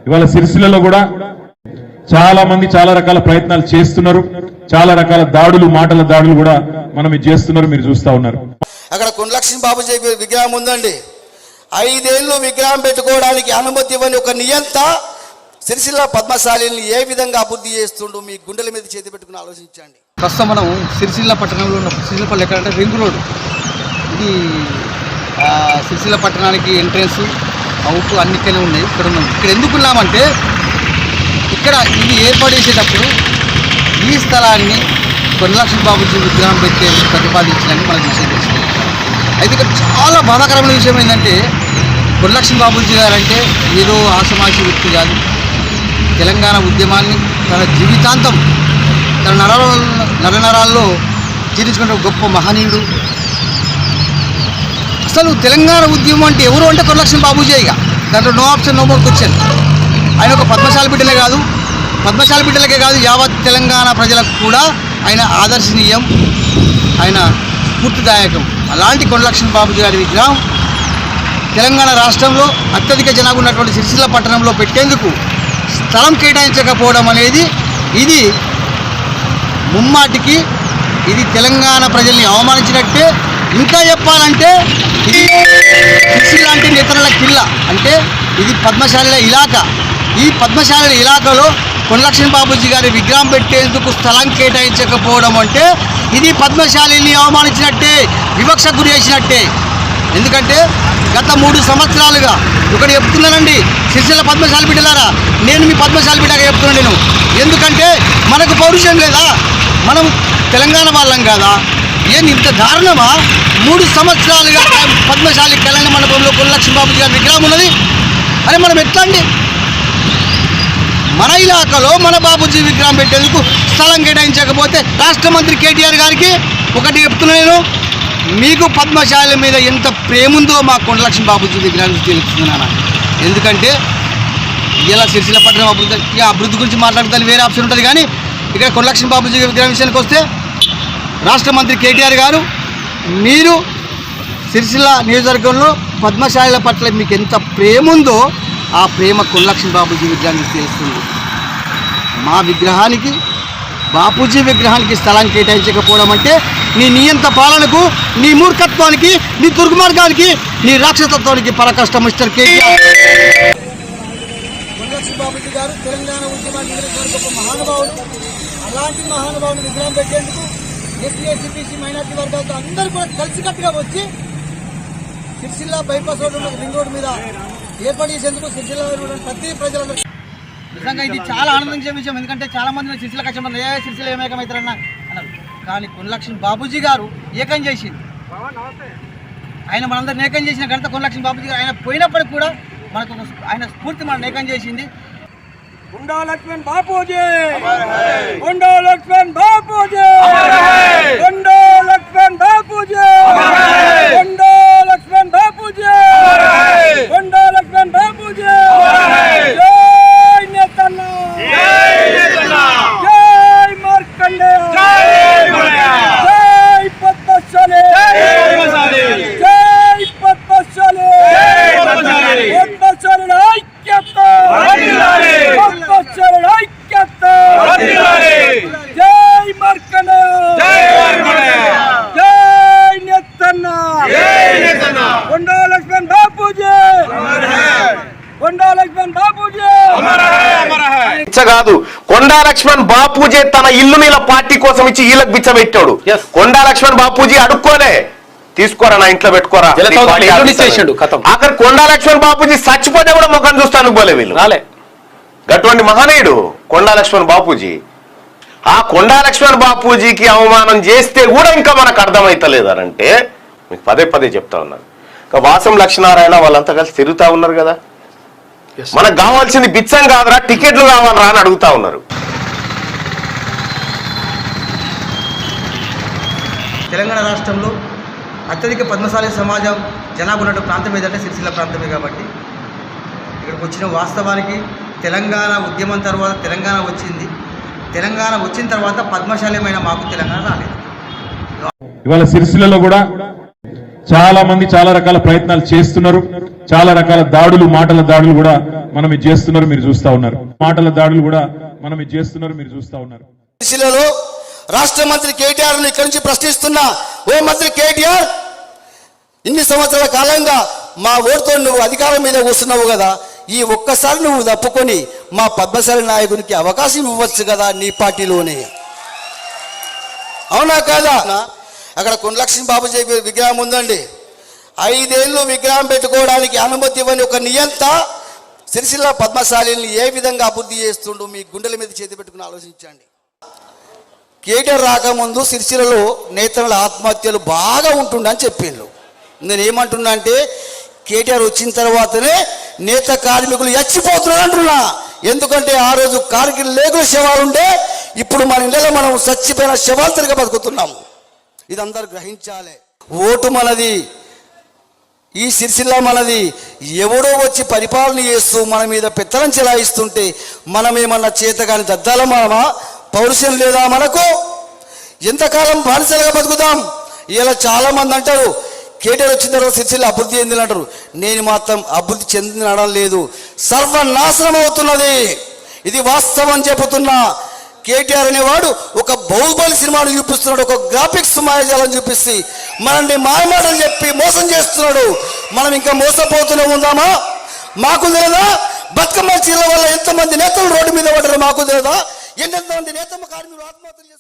ఇవాళ సిరిసిల్లలో కూడా చాలా మంది చాలా రకాల ప్రయత్నాలు చేస్తున్నారు. చాలా రకాల దాడులు, మాటల దాడులు కూడా మనం ఇది చేస్తున్నారు, మీరు చూస్తా ఉన్నారు. అక్కడ కొండలక్ష్మి బాబుజీ విగ్రహం ఉందండి. 5 ఏళ్ళు విగ్రహం పెట్టుకోవడానికి అనుమతి ఇవ్వని ఒక నియంత సిరిసిల్ల పద్మశాలిని ఏ విధంగా అభివృద్ధి చేస్తుండో మీ గుండెల మీద చేతి పెట్టుకుని ఆలోచించండి. ప్రస్తుతం మనం సిరిసిల్ల పట్టణంలో ఉన్న సిరిసిల్లపల్లి ఎక్కడంటే రింగ్ రోడ్. ఇది సిరిసిల్ల పట్టణానికి ఎంట్రెన్స్ అవుట్ అన్నిటికనే ఉన్నాయి. ఇక్కడ ఉన్నాం. ఇక్కడ ఎందుకు ఉన్నామంటే ఇక్కడ ఇది ఏర్పాటు చేసేటప్పుడు ఈ స్థలాన్ని కొండలక్ష్మి బాబుజీ విగ్రహం పెట్టే ప్రతిపాదించడానికి మనకు విషయం తెలిసింది. అయితే ఇక్కడ చాలా బాధాకరమైన విషయం ఏంటంటే కొండలక్ష్మి బాబుజీ గారు అంటే ఏదో ఆసమాసి వ్యక్తి కాదు. తెలంగాణ ఉద్యమాన్ని తన జీవితాంతం తన నరనరాల్లో జీర్ణించుకున్న గొప్ప మహనీయుడు. అసలు తెలంగాణ ఉద్యమం అంటే ఎవరు అంటే కొండలక్ష్మి బాబుజీ. ఇక దాంట్లో no option, no more question. ఆయన ఒక పద్మశాలి బిడ్డలే కాదు, పద్మశాలి బిడ్డలకే కాదు, యావత్ తెలంగాణ ప్రజలకు కూడా ఆయన ఆదర్శనీయం, ఆయన స్ఫూర్తిదాయకం. అలాంటి కొండలక్ష్మి బాబుజీ గారి విగ్రహం తెలంగాణ రాష్ట్రంలో అత్యధిక జనాభా ఉన్నటువంటి సిరిసిల్ల పట్టణంలో పెట్టేందుకు స్థలం కేటాయించకపోవడం అనేది ఇది ముమ్మాటికి ఇది తెలంగాణ ప్రజల్ని అవమానించినట్టే. ఇంకా చెప్పాలంటే ఇది సిరిసిల్ల అంటే ఇతరుల కిల్ల, అంటే ఇది పద్మశాలిల ఇలాకా. ఈ పద్మశాలిల ఇలాకాలో కొండలక్ష్మి బాబుజీ గారి విగ్రహం పెట్టేందుకు స్థలం కేటాయించకపోవడం అంటే ఇది పద్మశాలిని అవమానించినట్టే, వివక్ష గురి చేసినట్టే. ఎందుకంటే గత 3 సంవత్సరాలుగా ఒకటి చెప్తున్నానండి, సిరిసిల్ల పద్మశాలి బిడ్డలారా, నేను మీ పద్మశాలి బిడ్డగా చెప్తున్నాను నేను. ఎందుకంటే మనకు పౌరుషం లేదా? మనం తెలంగాణ వాళ్ళం కాదా? ఏం ఇంత దారుణమా? 3 సంవత్సరాలుగా పద్మశాలి కళ్యాణ మండపంలో కొండలక్ష్మి బాబుజీ గారి విగ్రహం ఉన్నది. అరే మనం ఎట్లా అండి? మన ఇలాకాలో మన బాబుజీ విగ్రహం పెట్టేందుకు స్థలం కేటాయించకపోతే రాష్ట్ర మంత్రి కేటీఆర్ గారికి ఒకటి చెప్తున్నా నేను, మీకు పద్మశాలి మీద ఎంత ప్రేమ ఉందో మా కొండలక్ష్మి బాబుజీ విగ్రహానికి తెలుస్తున్నాను. ఎందుకంటే ఇలా సిరిసిల్ల పట్టణం అభివృద్ధి గురించి మాట్లాడతాను, వేరే ఆప్షన్ ఉంటుంది. కానీ ఇక్కడ కొండలక్ష్మి బాబుజీ విగ్రహం విషయానికి వస్తే రాష్ట్ర మంత్రి కేటీఆర్ గారు, మీరు సిరిసిల్ల నియోజకవర్గంలో పద్మశాలిల పట్ల మీకు ఎంత ప్రేమ ఉందో ఆ ప్రేమ కొండలక్ష్మి బాబుజీ విగ్రహానికి తెలుస్తుంది. మా విగ్రహానికి, బాపూజీ విగ్రహానికి స్థలం కేటాయించకపోవడం అంటే నీ నియంత పాలనకు, నీ మూర్ఖత్వానికి, నీ దుర్మార్గానికి, నీ రాక్షసత్వానికి పరకష్ట మిస్టర్ కేటీఆర్. కొండలక్ష్మి బాబుజీ గారు తెలంగాణ ఉద్యమాన్ని గొప్ప మహానుభావుడు. అలాంటి మహానుభావుని విగ్రహం పెట్టేందుకు ఎస్సీ, ఎస్టీ, బీసీ, మైనార్టీ వర్గాలతో అందరూ కూడా కలిసికట్టుగా వచ్చి సిరిసిల్ల బైపాస్ రోడ్డు ఉన్న రింగ్ రోడ్డు మీద ఏర్పాటు చేసేందుకు సిరిసిల్ల ప్రతి ప్రజలందరూ నిజంగా ఇది చాలా ఆనందించే విషయం. ఎందుకంటే చాలా మంది సిరిసిల్ల కష్టం సిరిసిల్ల ఏమేకమవుతారన్న అన్నారు. కానీ కొండలక్ష్మి బాబుజీ గారు ఏకం చేసింది. ఆయన మనందరిని ఏకం చేసిన ఘనత కొండలక్ష్మి బాబుజీ గారు. ఆయన పోయినప్పటికి కూడా మనకు ఆయన స్ఫూర్తి మనం ఏకం చేసింది. కొండలక్ష్మణ్ బాపూజీ, కొండలక్ష్మణ్ బాపూజీ, కొండలక్ష్మణ్ బాపూజీ, కొండలక్ష్మణ్ బాపూజీ, కొండలక్ష్మణ్ బాపూజీ. జై నేతన్న, జై మార్కండే, జై పద్మశాలి, జై పద్మశాలి, పద్మశాలి ఐక్యత, పద్మశాలి ఐక్యత, జై మార్కండే, జై నేతన్న, కొండలక్ష్మణ్ బాపూజీ, కొండలక్ష్మణ్ బాపూజీ. కాదు, కొండా లక్ష్మణ్ బాపూజీ తన ఇల్లు నీళ్ళ పార్టీ కోసం ఇచ్చి వీళ్ళకి బిచ్చబెట్టాడు. కొండా లక్ష్మణ్ బాపూజీ అడుక్కోలే, తీసుకోరా నా ఇంట్లో పెట్టుకోరా. అక్కడ కొండా లక్ష్మణ్ బాపూజీ చచ్చిపోతే కూడా ముఖం చూస్తాను పోలే వీళ్ళు. అటువంటి మహనీయుడు కొండా లక్ష్మణ్ బాపూజీ. ఆ కొండా లక్ష్మణ్ బాపూజీకి అవమానం చేస్తే కూడా ఇంకా మనకు అర్థమైతలేదనంటే మీకు పదే పదే చెప్తా ఉన్నాను. వాసం లక్ష్మీనారాయణ వాళ్ళంతా కలిసి తిరుగుతా ఉన్నారు కదా. మనకు కావాల్సింది బిచ్చం కాదురా, టికెట్లు కావాలరా అని అడుగుతా ఉన్నారు. తెలంగాణ రాష్ట్రంలో అత్యధిక పద్మశాలి సమాజం జనాభా ఉన్న ప్రాంతం ఏదంటే సిరిసిల్ల ప్రాంతమే. కాబట్టి ఇక్కడికి వచ్చిన వాస్తవానికి తెలంగాణ ఉద్యమం తర్వాత తెలంగాణ వచ్చింది. తెలంగాణ వచ్చిన తర్వాత పద్మశాలిమైన మాకు తెలంగాణ రాలేదు. ఇవాళ సిరిసిల్లలో కూడా చాలా మంది చాలా రకాల ప్రయత్నాలు చేస్తున్నారు. చాలా రకాల దాడులు మాటల దాడులు కూడా మనం ఇది చేస్తున్నారు మీరు చూస్తా ఉన్నారు. మాటల దాడులు కూడా మనం ఇది చేస్తున్నారు మీరు చూస్తా ఉన్నారు. సిరిసిల్లలో రాష్ట్ర మంత్రి కేటీఆర్ ను ఇక్కడి నుంచి ప్రశ్నిస్తున్నా, ఓ మంత్రి కేటీఆర్, ఇన్ని సంవత్సరాల కాలంగా మా ఓటుతో నువ్వు అధికారం మీద కూర్చున్నావు కదా, ఈ ఒక్కసారి నువ్వు తప్పుకొని మా పద్మశాలి నాయకునికి అవకాశం ఇవ్వచ్చు కదా నీ పార్టీలోనే, అవునా కాదా? అక్కడ కొండలక్ష్మి బాబుజీ విగ్రహం ఉందండి. 5 ఏళ్ళు విగ్రహం పెట్టుకోవడానికి అనుమతి ఇవ్వని ఒక నియంత సిరిసిల్ల పద్మశాలిని ఏ విధంగా అభివృద్ధి చేస్తుండో మీ గుండెల మీద చేతి పెట్టుకుని ఆలోచించండి. కేటీఆర్ రాకముందు సిరిసిల్లలో నేతల ఆత్మహత్యలు బాగా ఉంటుండని చెప్పిండ్రు. నేను ఏమంటున్నా అంటే కేటీఆర్ వచ్చిన తర్వాతనే నేత కార్మికులు చచ్చిపోతున్నారు అంటున్నా. ఎందుకంటే ఆ రోజు కార్గిల్ లేకుల శవాలు ఉండే, ఇప్పుడు మన ఇళ్ళలో మనం చచ్చిపోయిన శవాలు తిరిగి బతుకుతున్నాము. ఇది అందరు గ్రహించాలి. ఓటు మనది, ఈ సిరిసిల్ల మనది. ఎవడో వచ్చి పరిపాలన చేస్తూ మన మీద పెత్తనం చెలాయిస్తుంటే మనం ఏమన్నా చేతగాని దద్దాల మనమా? పౌరుషం లేదా మనకు? ఎంతకాలం బానిసలుగా బతుకుతాం? ఇలా చాలా మంది అంటారు కేటీఆర్ వచ్చిన తర్వాత సిరిసిల్ల అభివృద్ధి చెందిన అంటారు. నేను మాత్రం అభివృద్ధి చెందినడం లేదు, సర్వనాశనం అవుతున్నది. ఇది వాస్తవం చెబుతున్నా. కేటీఆర్ అనేవాడు ఒక బాహుబలి సినిమాను చూపిస్తున్నాడు, ఒక గ్రాఫిక్స్ మాయాజాలను చూపిస్తే మనల్ని మాయమాటలు చెప్పి మోసం చేస్తున్నాడు. మనం ఇంకా మోసపోతూనే ఉందామా? మాకు తెలియదా బతుకమ్మ చీరల వల్ల ఎంతమంది నేతలు రోడ్డు మీద పడ్డారు? మాకు తెలియదా ఎంతమంది నేతమ్మ కార్మికులు ఆత్మహత్యలు